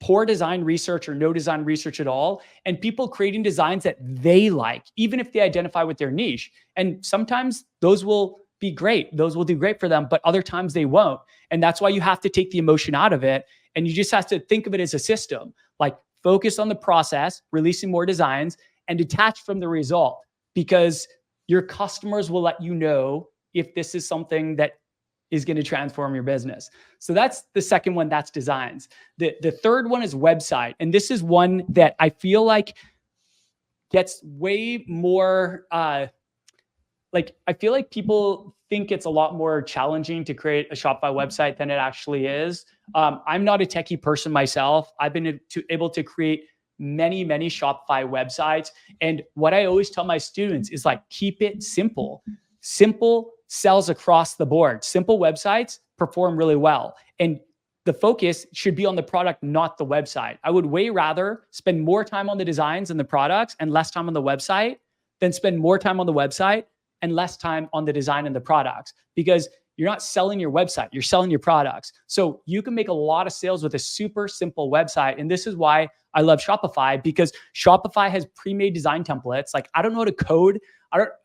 poor design research or no design research at all, and people creating designs that they like, even if they identify with their niche. And sometimes those will be great. Those will do great for them, but other times they won't. And that's why you have to take the emotion out of it. And you just have to think of it as a system, like focus on the process, releasing more designs, and detach from the result, because your customers will let you know if this is something that is going to transform your business. So that's the second one, that's designs. The third one is website. And this is one that I feel like gets way more, I feel like people think it's a lot more challenging to create a Shopify website than it actually is. I'm not a techie person myself. I've been able to create many Shopify websites. And what I always tell my students is like, keep it simple. Simple sells across the board. Simple websites perform really well. And the focus should be on the product, not the website. I would way rather spend more time on the designs and the products and less time on the website than spend more time on the website and less time on the design and the products, because you're not selling your website, you're selling your products. So you can make a lot of sales with a super simple website. And this is why I love Shopify, because Shopify has pre-made design templates. Like, I don't know how to code.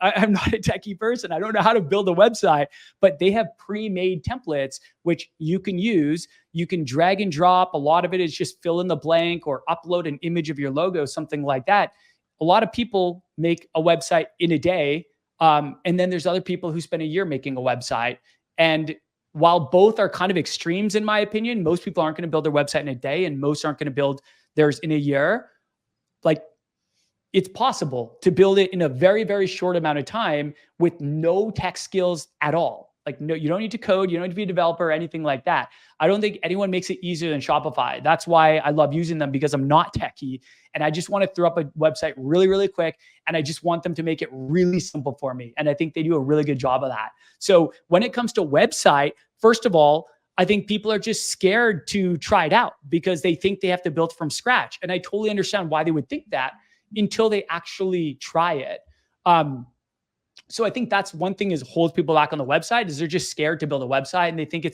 I'm not a techie person. I don't know how to build a website, but they have pre-made templates, which you can use. You can drag and drop. A lot of it is just fill in the blank or upload an image of your logo, something like that. A lot of people make a website in a day. And then there's other people who spend a year making a website. And while both are kind of extremes, in my opinion, most people aren't going to build their website in a day and most aren't going to build theirs in a year. Like, it's possible to build it in a very short amount of time with no tech skills at all. Like, no, you don't need to code. You don't need to be a developer or anything like that. I don't think anyone makes it easier than Shopify. That's why I love using them, because I'm not techie and I just want to throw up a website really quick. And I just want them to make it really simple for me. And I think they do a really good job of that. So when it comes to website, first of all, I think people are just scared to try it out because they think they have to build from scratch. And I totally understand why they would think that until they actually try it. So I think that's one thing is holds people back on the website, is they're just scared to build a website, and they think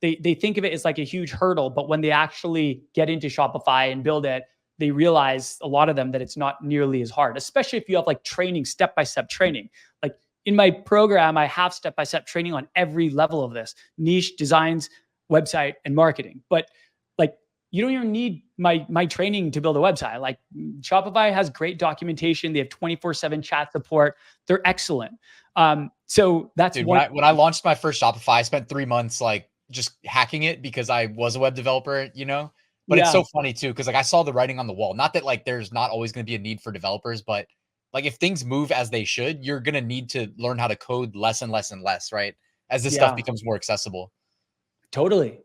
they think of it as like a huge hurdle. But when they actually get into Shopify and build it, they realize, a lot of them, that it's not nearly as hard, especially if you have like training, step-by-step training. Like in my program, I have step-by-step training on every level of this: niche, designs, website, and marketing. But like, you don't even need my training to build a website. Like, Shopify has great documentation. They have 24/7 chat support. They're excellent. So that's Dude, when I launched my first Shopify, I spent 3 months like just hacking it because I was a web developer, you know. But it's so funny too, because like I saw the writing on the wall. Not that like there's not always going to be a need for developers, but like if things move as they should, you're going to need to learn how to code less and less and less, right? As this stuff becomes more accessible. Totally.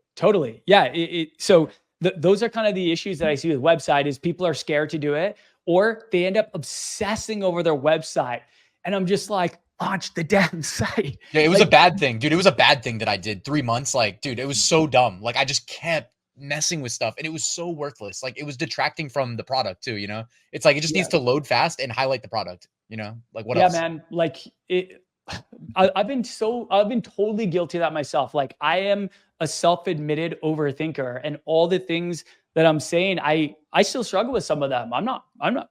Yeah. So those are kind of the issues that I see with website, is people are scared to do it, or they end up obsessing over their website. And I'm just like, launch the damn site. Yeah, it was a bad thing, dude. It was a bad thing that I did 3 months. Like, dude, it was so dumb. Like, I just kept messing with stuff and it was so worthless. Like, it was detracting from the product too, you know? It's like, it just needs to load fast and highlight the product, you know? Like, what else? Yeah, man. Like, I've been totally guilty of that myself. Like, I am a self-admitted overthinker, and all the things that I'm saying, I still struggle with some of them. I'm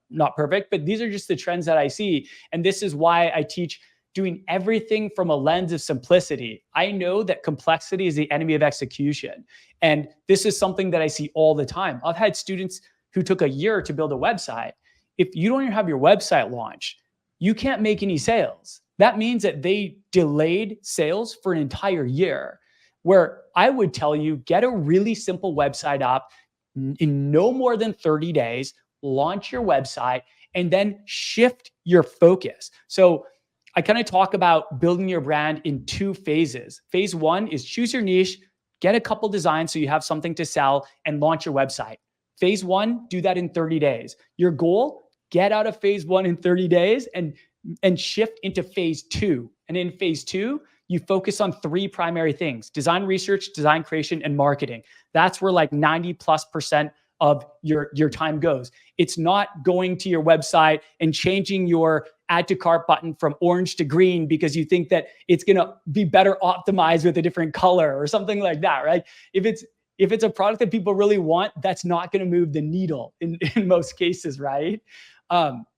not perfect, but these are just the trends that I see. And this is why I teach doing everything from a lens of simplicity. I know that complexity is the enemy of execution. And this is something that I see all the time. I've had students who took a year to build a website. If you don't even have your website launched, you can't make any sales. That means that they delayed sales for an entire year. where I would tell you, get a really simple website up in no more than 30 days, launch your website, and then shift your focus. So I kind of talk about building your brand in 2 phases. Phase 1 is choose your niche, get a couple designs so you have something to sell, and launch your website. Phase 1, do that in 30 days. Your goal, get out of phase 1 in 30 days and shift into phase 2. And in phase 2, you focus on 3 primary things: design research, design creation, and marketing. That's where like 90+% of your time goes. It's not going to your website and changing your add to cart button from orange to green because you think that it's going to be better optimized with a different color or something like that, right? If it's a product that people really want, that's not going to move the needle in most cases, right?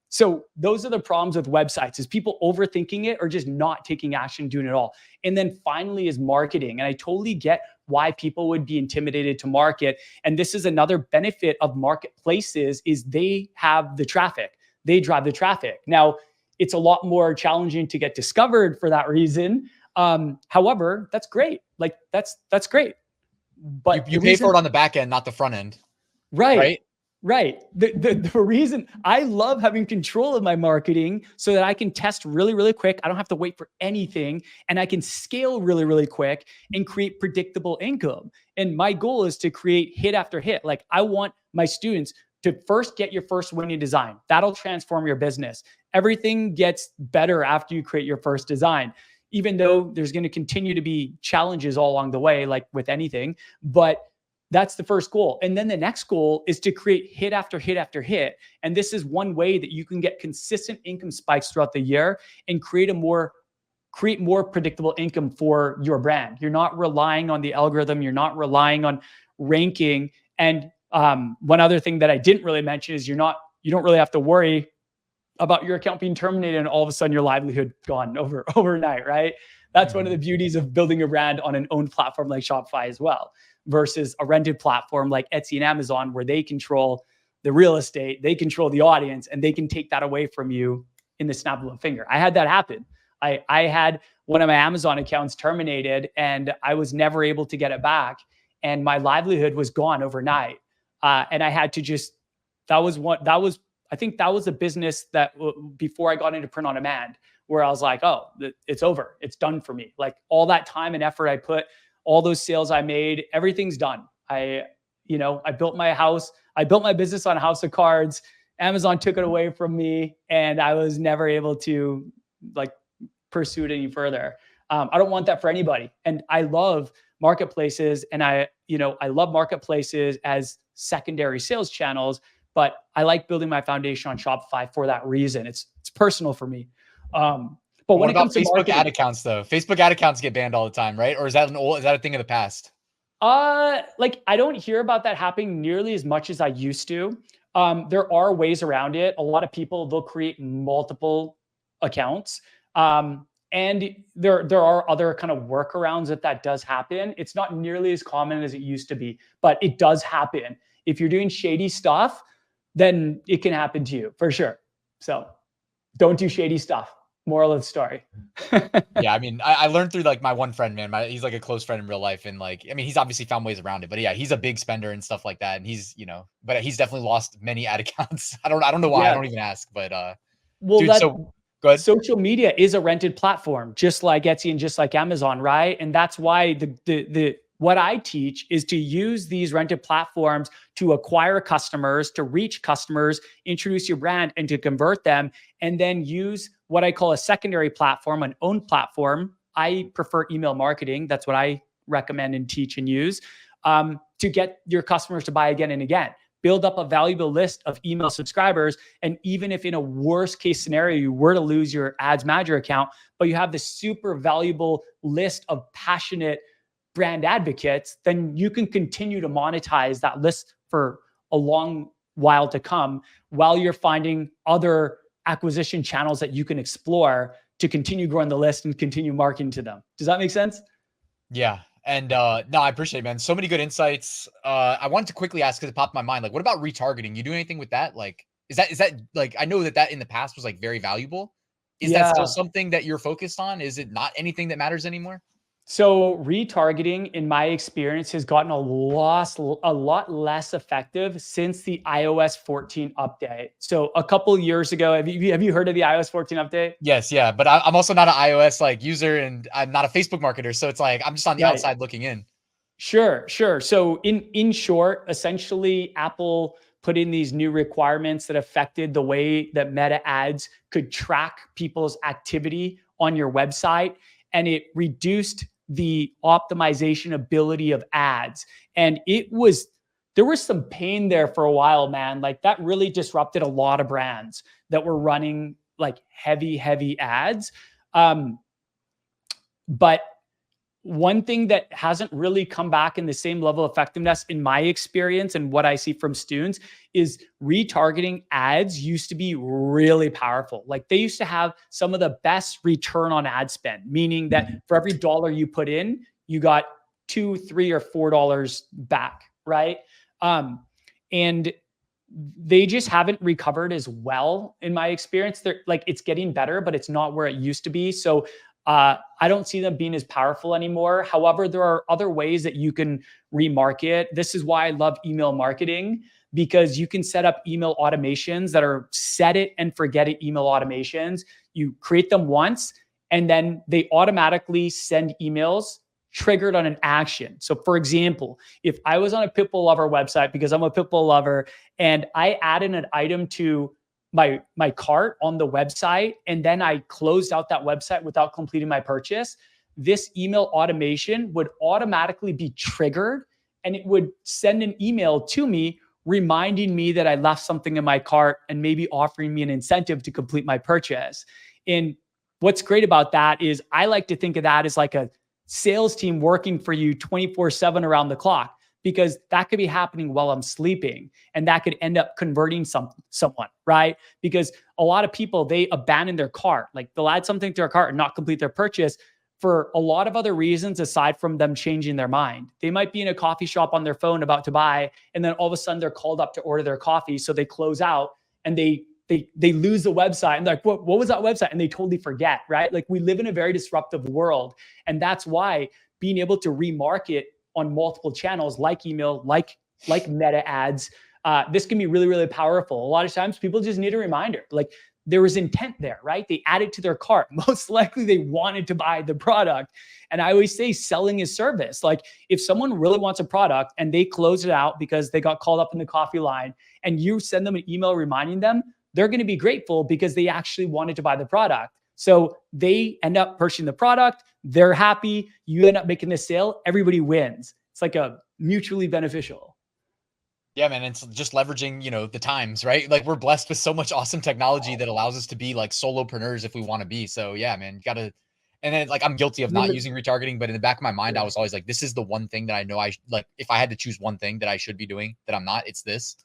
So those are the problems with websites: is people overthinking it or just not taking action, doing it all. And then finally is marketing. And I totally get why people would be intimidated to market. And this is another benefit of marketplaces, is they have the traffic. They drive the traffic. Now, it's a lot more challenging to get discovered for that reason. However, that's great. Like that's great. But you pay for it on the back end, not the front end. Right. Right. The reason I love having control of my marketing so that I can test really, really quick. I don't have to wait for anything, and I can scale really, really quick and create predictable income. And my goal is to create hit after hit. Like, I want my students to first get your first winning design. That'll transform your business. Everything gets better after you create your first design, even though there's going to continue to be challenges all along the way, like with anything. But that's the first goal. And then the next goal is to create hit after hit after hit. And this is one way that you can get consistent income spikes throughout the year and create more predictable income for your brand. You're not relying on the algorithm. You're not relying on ranking. And one other thing that I didn't really mention is you don't really have to worry about your account being terminated and all of a sudden your livelihood gone overnight, right? That's one of the beauties of building a brand on an owned platform like Shopify as well, versus a rented platform like Etsy and Amazon, where they control the real estate, they control the audience, and they can take that away from you in the snap of a finger. I had that happen. I had one of my Amazon accounts terminated, and I was never able to get it back, and my livelihood was gone overnight. And I had to just, I think that was a business that before I got into print on demand, where I was like, oh, it's over. It's done for me. Like, all that time and effort I put, all those sales I made, everything's done. I built my house. I built my business on a house of cards. Amazon took it away from me, and I was never able to like pursue it any further. I don't want that for anybody. And I love marketplaces, and I love marketplaces as secondary sales channels, but I like building my foundation on Shopify for that reason. It's personal for me. But when it comes to Facebook ad accounts, though, Facebook ad accounts get banned all the time, right? Or is that a thing of the past? Like, I don't hear about that happening nearly as much as I used to. There are ways around it. A lot of people, they'll create multiple accounts. And there are other kind of workarounds if that does happen. It's not nearly as common as it used to be, but it does happen. If you're doing shady stuff, then it can happen to you for sure. So don't do shady stuff. Moral of the story. Yeah, I mean, I learned through like my one friend, man. He's like a close friend in real life, and like, I mean, he's obviously found ways around it. But yeah, he's a big spender and stuff like that, and he's, but he's definitely lost many ad accounts. I don't know why. Yeah. I don't even ask, but well, dude, so go ahead. Social media is a rented platform, just like Etsy and just like Amazon, right? And that's why the what I teach is to use these rented platforms to acquire customers, to reach customers, introduce your brand, and to convert them, and then use what I call a secondary platform, an owned platform. I prefer email marketing. That's what I recommend and teach and use to get your customers to buy again and again. Build up a valuable list of email subscribers. And even if in a worst case scenario, you were to lose your ads manager account, but you have this super valuable list of passionate brand advocates, then you can continue to monetize that list for a long while to come, while you're finding other acquisition channels that you can explore to continue growing the list and continue marketing to them. Does that make sense? Yeah. And no, I appreciate it, man. So many good insights. I wanted to quickly ask, because it popped in my mind, like, what about retargeting? You do anything with that? Like, is that like, I know that in the past was like very valuable. Is that still something that you're focused on? Is it not anything that matters anymore? So retargeting, in my experience, has gotten a lot less effective since the iOS 14 update. So a couple years ago, have you heard of the iOS 14 update? Yes, yeah, but I'm also not an iOS like user, and I'm not a Facebook marketer, so it's like I'm just on the Right. outside looking in. Sure. So in short, essentially Apple put in these new requirements that affected the way that Meta ads could track people's activity on your website, and it reduced the optimization ability of ads. And there was some pain there for a while, man. Like that really disrupted a lot of brands that were running like heavy ads. Um, but one thing that hasn't really come back in the same level of effectiveness in my experience and what I see from students is retargeting ads used to be really powerful. Like they used to have some of the best return on ad spend, meaning that for every dollar you put in, you got $2, $3, or $4 back, right? And they just haven't recovered as well in my experience. They're like, it's getting better, but it's not where it used to be. So I don't see them being as powerful anymore. However, there are other ways that you can remarket. This is why I love email marketing, because you can set up email automations that are set it and forget it email automations. You create them once, and then they automatically send emails triggered on an action. So for example, if I was on a Pitbull Lover website, because I'm a Pitbull lover, and I added an item to my cart on the website, and then I closed out that website without completing my purchase, this email automation would automatically be triggered, and it would send an email to me reminding me that I left something in my cart and maybe offering me an incentive to complete my purchase. And what's great about that is I like to think of that as like a sales team working for you 24/7 around the clock, because that could be happening while I'm sleeping, and that could end up converting someone, right? Because a lot of people, they abandon their cart. Like they'll add something to their cart and not complete their purchase for a lot of other reasons aside from them changing their mind. They might be in a coffee shop on their phone about to buy, and then all of a sudden they're called up to order their coffee. So they close out and they lose the website, and like, what was that website? And they totally forget, right? Like we live in a very disruptive world. And that's why being able to remarket on multiple channels like email, like meta ads, this can be really powerful. A lot of times people just need a reminder. Like there was intent there, right? They added to their cart. Most likely they wanted to buy the product. And I always say selling is service. Like if someone really wants a product and they close it out because they got called up in the coffee line, and you send them an email reminding them, they're going to be grateful because they actually wanted to buy the product. So they end up purchasing the product. They're happy. You end up making the sale. Everybody wins. It's like a mutually beneficial. Yeah, man, it's just leveraging, the times, right? Like we're blessed with so much awesome technology that allows us to be like solopreneurs if we want to be. So yeah, man, you gotta. And then like I'm guilty of not using retargeting, but in the back of my mind, I was always like, this is the one thing that I know like. If I had to choose one thing that I should be doing that I'm not, it's this.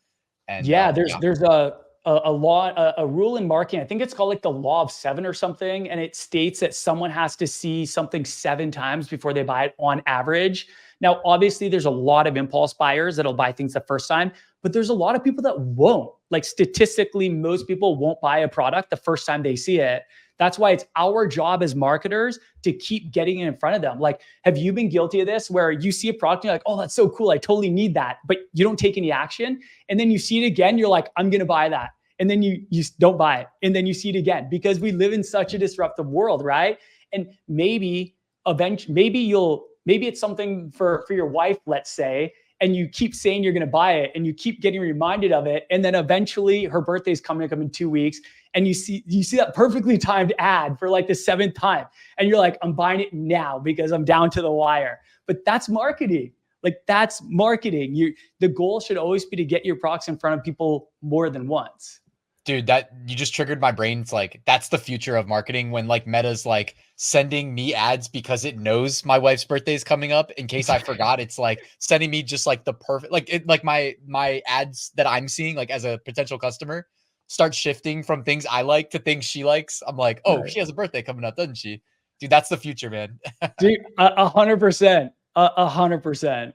And yeah, there's a law, a rule in marketing. I think it's called like the law of 7 or something. And it states that someone has to see something 7 times before they buy it on average. Now, obviously there's a lot of impulse buyers that'll buy things the first time, but there's a lot of people that won't. Like statistically, most people won't buy a product the first time they see it. That's why it's our job as marketers to keep getting it in front of them. Like, have you been guilty of this where you see a product and you're like, oh, that's so cool, I totally need that, but you don't take any action? And then you see it again, you're like, I'm going to buy that. And then you don't buy it. And then you see it again, because we live in such a disruptive world, right? And maybe it's something for your wife, let's say, and you keep saying you're going to buy it and you keep getting reminded of it. And then eventually her birthday's coming up in 2 weeks, and you see that perfectly timed ad for like the 7th time. And you're like, I'm buying it now because I'm down to the wire. But that's marketing. Like that's marketing. The goal should always be to get your products in front of people more than once. Dude, that you just triggered my brain. It's like, that's the future of marketing, when like Meta's like sending me ads because it knows my wife's birthday is coming up. In case I forgot, it's like sending me just like the perfect, like my ads that I'm seeing, like as a potential customer, start shifting from things I like to things she likes. I'm like, oh, right. She has a birthday coming up, doesn't she? Dude, that's the future, man. Dude, 100%, 100%.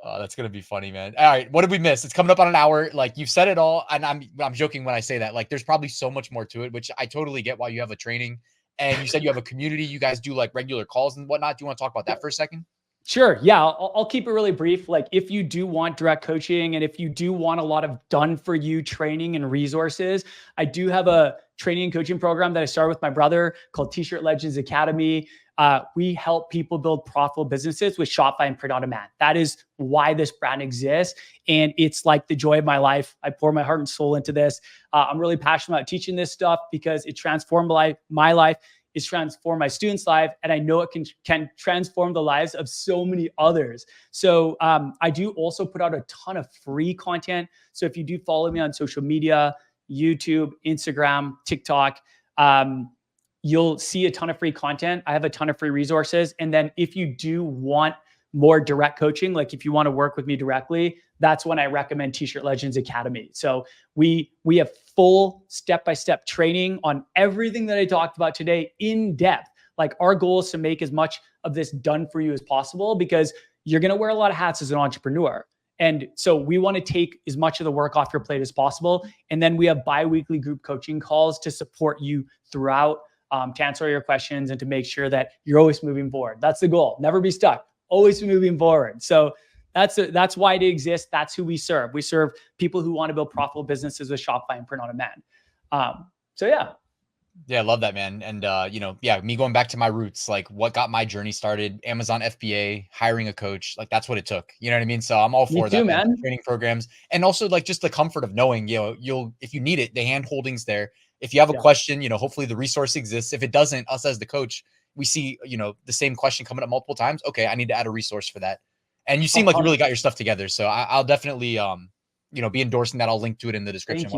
Oh, that's going to be funny, man. All right. What did we miss? It's coming up on an hour. Like you've said it all. And I'm joking when I say that. Like there's probably so much more to it, which I totally get why you have a training And you said you have a community. You guys do like regular calls and whatnot. Do you want to talk about that for a second? Sure. Yeah. I'll keep it really brief. Like if you do want direct coaching and if you do want a lot of done for you training and resources, I do have a training and coaching program that I started with my brother called T-Shirt Legends Academy. We help people build profitable businesses with Shopify and Print on Demand. That is why this brand exists. And it's like the joy of my life. I pour my heart and soul into this. I'm really passionate about teaching this stuff because it transformed my life. It's transformed my students' life, and I know it can transform the lives of so many others. So I do also put out a ton of free content. So if you do follow me on social media, YouTube, Instagram, TikTok, you'll see a ton of free content. I have a ton of free resources. And then if you do want more direct coaching, like if you want to work with me directly, that's when I recommend T-Shirt Legends Academy. So we have full step-by-step training on everything that I talked about today in depth. Like our goal is to make as much of this done for you as possible because you're going to wear a lot of hats as an entrepreneur. And so we want to take as much of the work off your plate as possible. And then we have bi-weekly group coaching calls to support you throughout, to answer your questions and to make sure that you're always moving forward. That's the goal. Never be stuck. Always be moving forward. So that's why it exists. That's who we serve. We serve people who want to build profitable businesses with Shopify and Print on Demand. So yeah. Yeah, I love that, man. And, me going back to my roots, like what got my journey started, Amazon FBA, hiring a coach, like that's what it took. You know what I mean? So I'm all for that, man. Training programs. And also like just the comfort of knowing, if you need it, the hand holding's there. If you have a question, hopefully the resource exists. If it doesn't, us as the coach, we see, the same question coming up multiple times. Okay, I need to add a resource for that. And you seem like you really got your stuff together. So I'll definitely, be endorsing that. I'll link to it in the description.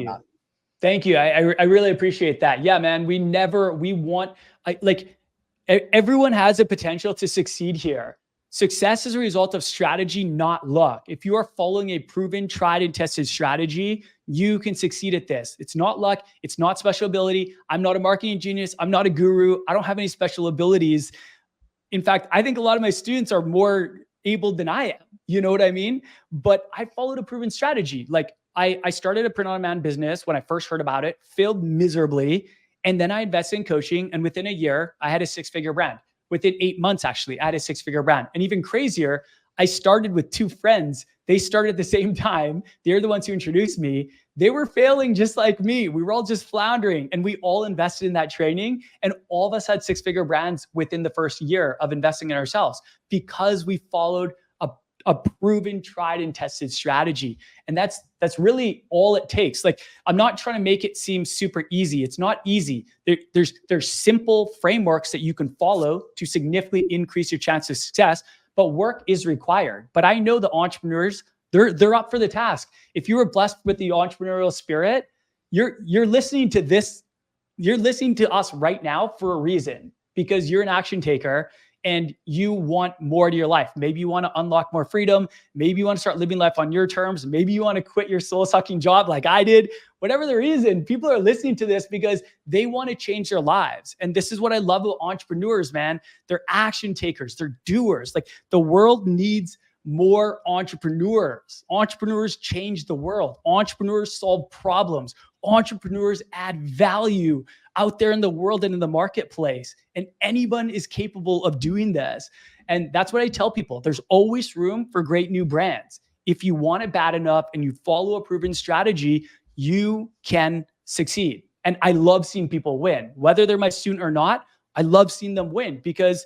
Thank you. I really appreciate that. Yeah, man. Everyone has a potential to succeed here. Success is a result of strategy, not luck. If you are following a proven, tried and tested strategy, you can succeed at this. It's not luck. It's not special ability. I'm not a marketing genius. I'm not a guru. I don't have any special abilities. In fact, I think a lot of my students are more able than I am. You know what I mean? But I followed a proven strategy. Like I started a print on demand business when I first heard about it, failed miserably. And then I invested in coaching. And within a year, I had a 6-figure brand. Within 8 months, actually, I had a 6-figure brand. And even crazier, I started with 2 friends. They started at the same time. They're the ones who introduced me. They were failing just like me. We were all just floundering. And we all invested in that training. And all of us had 6-figure brands within the first year of investing in ourselves because we followed a proven, tried and tested strategy. And that's really all it takes. Like, I'm not trying to make it seem super easy. It's not easy. There's simple frameworks that you can follow to significantly increase your chance of success, but work is required. But I know the entrepreneurs, they're up for the task. If you were blessed with the entrepreneurial spirit, you're listening to this. You're listening to us right now for a reason, because you're an action taker and you want more to your life. Maybe you want to unlock more freedom. Maybe you want to start living life on your terms. Maybe you want to quit your soul-sucking job like I did. Whatever the reason, people are listening to this because they want to change their lives. And this is what I love about entrepreneurs, man. They're action takers. They're doers. Like, the world needs more entrepreneurs. Entrepreneurs change the world. Entrepreneurs solve problems. Entrepreneurs add value out there in the world and in the marketplace. And anyone is capable of doing this. And that's what I tell people. There's always room for great new brands. If you want it bad enough and you follow a proven strategy, you can succeed. And I love seeing people win. Whether they're my student or not, I love seeing them win because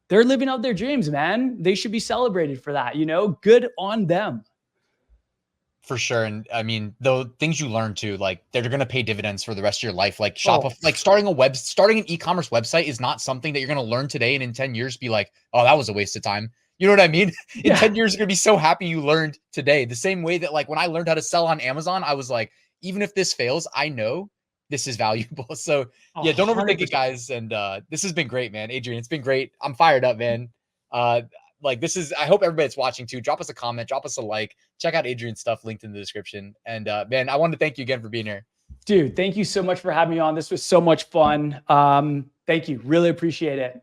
they're living out their dreams, man. They should be celebrated for that. Good on them. For sure. And I mean, the things you learn too, like they're going to pay dividends for the rest of your life. Like Shopify, like starting an e-commerce website is not something that you're going to learn today. And in 10 years be like, oh, that was a waste of time. You know what I mean? In 10 years, you're going to be so happy you learned today. The same way that like when I learned how to sell on Amazon, I was like, even if this fails, I know this is valuable. So yeah, don't overthink it, guys. And this has been great, man. Adrian, it's been great. I'm fired up, man. I hope everybody that's watching too, drop us a comment, drop us a like, check out Adrian's stuff linked in the description. And man, I want to thank you again for being here. Dude, thank you so much for having me on. This was so much fun. Thank you. Really appreciate it.